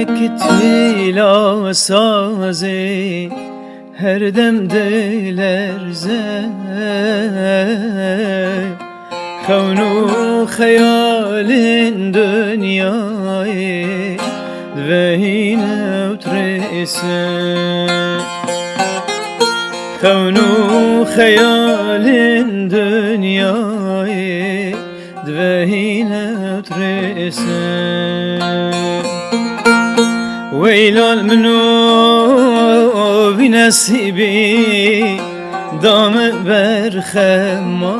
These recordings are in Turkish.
tila sazı her dem dilerze Kavnu hayalin dünyayı Dvehine utrese Kavnu hayalin dünyayı Dvehine utrese Veylal منو بنصیبی دام برخما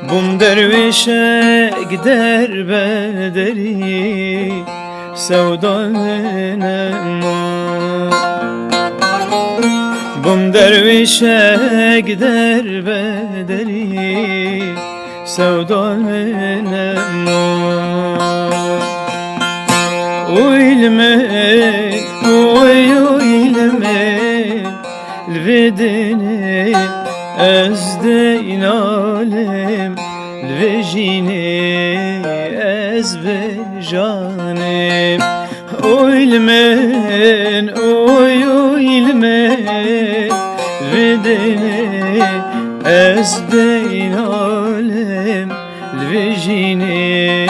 بوم درویشک در بدری سودان نما بوم درویشک در بدری سودان نما Uylemen, uylemen Lvedeni ezdeyn alem Lvejini ezbejanem Uylemen, uylemen Lvedeni ezdeyn alem Lvejini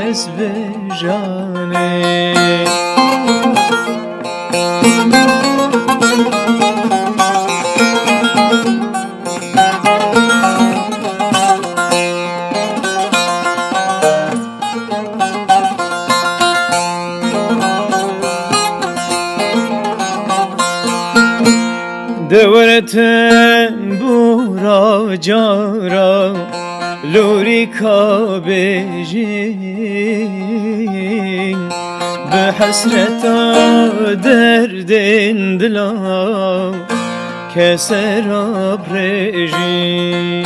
ezbejanem Devretem bura cara Luri kabejin Behasreta derdin dila Keser abrejin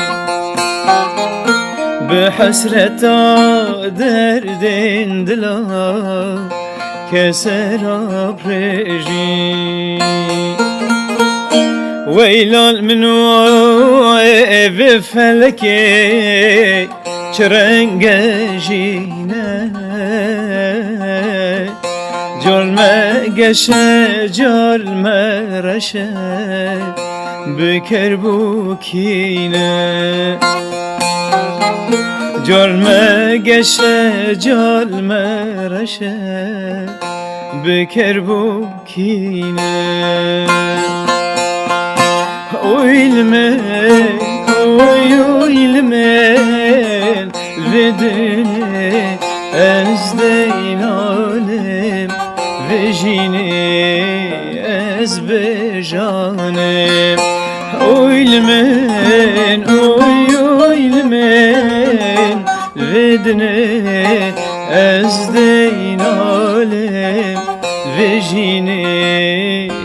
Behasreta derdin dila Keser abrejin Veylal منو ev feleke çrengejine Colme geşe colme reşe Büker bukine Colme geşe colme reşe Büker bukine Uylemen, uylemen Vedeni ezdeyn alem Vejini ezbejanem Uylemen, uylemen Vedeni ezdeyn alem Vejini